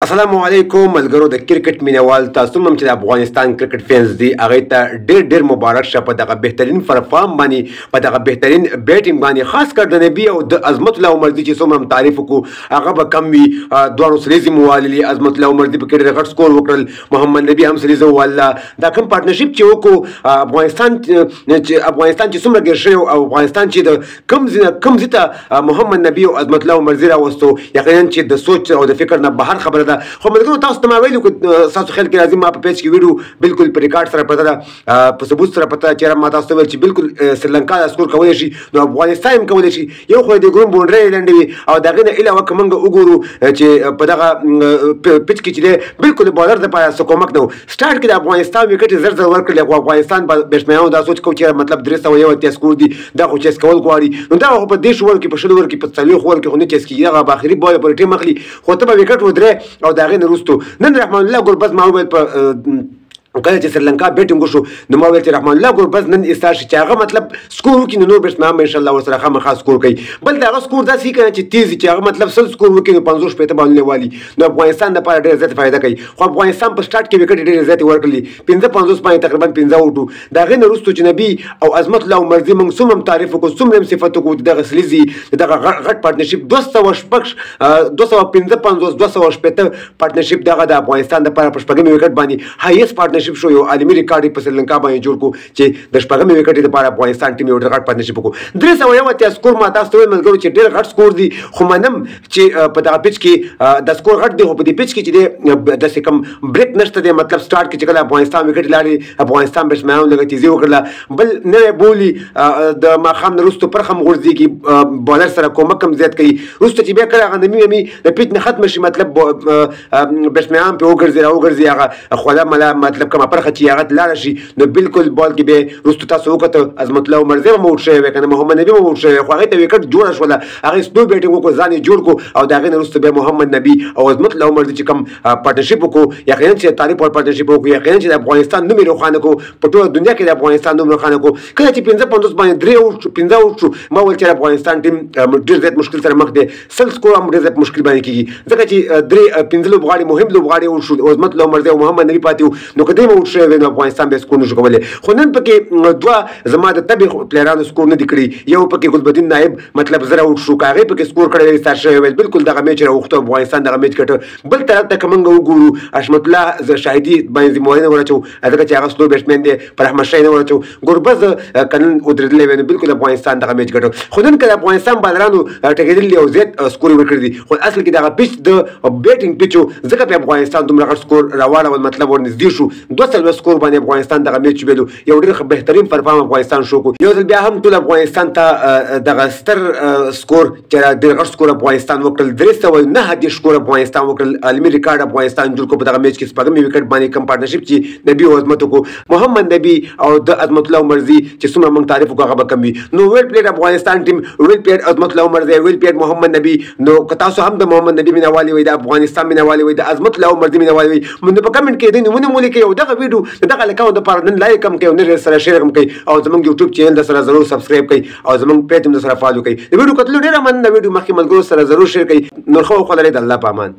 السلام علیکم ملګرو د کرکټ مینوال تاسو هم چې د افغانستان کرکټ فینز دي هغه ته ډېر مبارک شه په دغه بهترین پرفارم باندې په دغه بهترین بیټینګ باندې خاص کر د نبی او د عظمت الله عمر دي چې څومره تعریف وکړو هغه به کم وي دوه سلیزي موالي عظمت الله عمر دي په کې غټ سکور وکړل محمد نبی هم سلیزه والله دا کوم پارتنرشپ چې وکړو افغانستان چې څومره ګر شوی او افغانستان چې د کم زیته محمد نبی او عظمت الله عمر زی راوستو یقینا چې د سوچ او د فکر نه بهر خبره ده خو ملګرو تاسو ته ما ویلو تاسو خیال کې راځي ما په پیج کې ویډیو بالکل په ریکارډ سره پته ده په ثبوت سره پته چې ما تاسو ته ویل چې بالکل سریلانکا دا سکور کولی شي نو افغانستان هم کولی شي یو خو د ګروپ باونډري لنډوي او دغه نه علاوه که موږ وګورو چې په دغه پیچ کې چې دی بالکل د بالر دپاره څه کومک نه و سټارټ کې د افغانستان وکټ زر ورکړل خو افغانستان بیټسمینانو دا سوچ کوي چې مطلب 301 سکور دي دا خو چیس کول غواړي نو دا خو په دې شور کې په شلو ور کې په څلور خور کې خو نه چیس کېږي هغه په آخري بال پر ټیم اخلي خو ته به وکټ ودرې او د هغې نه وروستو نن رحمان الله ګربز ما وویل په کله چې سریلانکا بیټینګ وشو نو ما ویل چې رحمان الله ګربز نن ایستار شي چې هغه مطلب سکور وکړي نو نور بیټسمینان به انشاءالله ورسره خامخا سکور کوي بل د هغه سکور داسې که چې تیز چې هغه مطلب 100 سکور وکړي نو 50 شپېته باندې والي نو افغانستان دپاره ډېره زیاته فایده کوي خو افغانستان په سټارټ کې وکټې ډېرې زیاتې ورکړلې 55 باندې تقریبا 15 وټو د هغې نه وروستو چې نبي او عظمت الله عمر زي موږ څومره تعریف وکړو څومره هم صفت وکړو دغه سلیزي دغه غټ پارتنرشپ 255 پارتنرشپ دغه د افغانستان دپاره په شپږمې وکټ باندې هایست پارتنرشپ شو یو عالمي ریکارډ په سریلانکا باندې جوړ کړو چې د شپږمې وکټې لپاره افغانستان ټیم یو ډېر غټ پارتنرشپ وکړو 301 سکور ما تاسو ته ویل ملګرو چې ډېر غټ سکور دي خو منم چې په دغه پیچ کې د سکور غټ دی خو په دې پیچ کې چې دی داسې کوم بریک نشته دی مطلب سټارټ کې چې کله افغانستان وکټ لاړې افغانستان بیټسمینانو لږه تیزي وکړله بل نوی بولي د ماښام نه وروستو پرخ هم غورځېږي بالر سره کومک هم زیات کوي وروسته چې بیا کله هغه نمي د پیچ نه ختمه شي مطلب بیټسمینان پرې وګرځي هغه خوله مله مطلب کومه پرخه چې هغه لاړه شي نو بالکل بال کې به وروسته تاسو وکړه عظمت الله عمر زی هم اوټ شوی وی که نه محمد نبي هم اوټ شوی خو هغې ته وکټ جوړه شوله هغې سلو بیټینګ وکړو ځان یې جوړ کړو او د هغې نه وروسته بیا محمد نبي او عظمت الله عمر زی چې کوم پارتنرشپ وکړو یقینا چې تعریف ور پارتنرشپ وکړو یقینا چې د افغانستان نوم یې روښانه کړو په ټوله دنیا کې د افغانستان نوم روښانه کړو کله چې 55 باندې 3 اوټ شو ما ویل چې افغانستان ټیم ډېر زیات مشکل سره مخ دی 100 سکور هم ډېر زیات مشکل باندې کېږي ځکه چې 15 لوبغاړي مهم لوبغاړي اوټ شو عظمت الله عمر زی او محمد نبي پاتې وو نو که دوی هم اوټ شوی وی نو افغانستان به سکور نشو کولی خو نن پکې دوه زما د تبې پلیرانو سکور نه دي کړي یو پکې ګلبدین نایب مطلب زره اوټ شو که هغې پکې سکور کړی سټارټ شوی ویل بالکل دغه میچ راوښته افغانستان دغه میچ ګټه بل طرف ته که موږ وګورو حشمت الله شاهدي باندې ذمواري نه ور اچوو ځکه چې هغه سلو بیټسمین دی پر احمد شاه نه ور اچوو ګربز که نن ودرېدلی وی نو بالکل افغانستان دغه میچ ګټه خو نن که د افغانستان بالرانو ټکېدلي او زیات سکور یې ورکړي دي خو اصل کې دغه پیچ د بیټینګ پیچ و ځکه په افغانستان دومره غټ سکور راواړول مطلب ورنږدې شو 2 سکور باندې افغانستان دغه میچ ویلو یو ډېر بهترین پرفارم افغانستان شو کو یو ځل بیا هم ټول افغانستان ته دغه ستر سکور چې ډېر غټ سکور افغانستان وکړل 309 سکور افغانستان وکړل عالمي ریکارډ افغانستان جوړ کړو په دغه میچ کې شپږمې وکټ باندې کوم پارتنرشپ چې نبي او عظمت وکړو محمد نبي او د عظمت الله عمر زی چې څومره موږ تعریف وکړو هغه به کم وي نو ویل پلیډ افغانستان ټیم ویل پلیډ عظمت الله عمر زی ویل پلیډ محمد نبي نو که تاسو هم د محمد نبي مینوالي وئ د افغانستان مینوالي وئ د عظمت الله عمر زی مینوالي وئ نو په کمنټ کې د نمونه مو لیکئ او دغه ویډیو دغه اکاونټ دپاره نن لایک هم کوئ او نن سره شیر هم کوئ او زموږ یوټیوب چینل د سره ضرور سبسکرایب کړئ او زموږ پیج هم د سره فالو کړئ د ویډیو کتلو ډېره مننه ویډیو مخکې ملګرو سره ضرور شیر کړئ نور ښه وخت ولرئ د الله په امان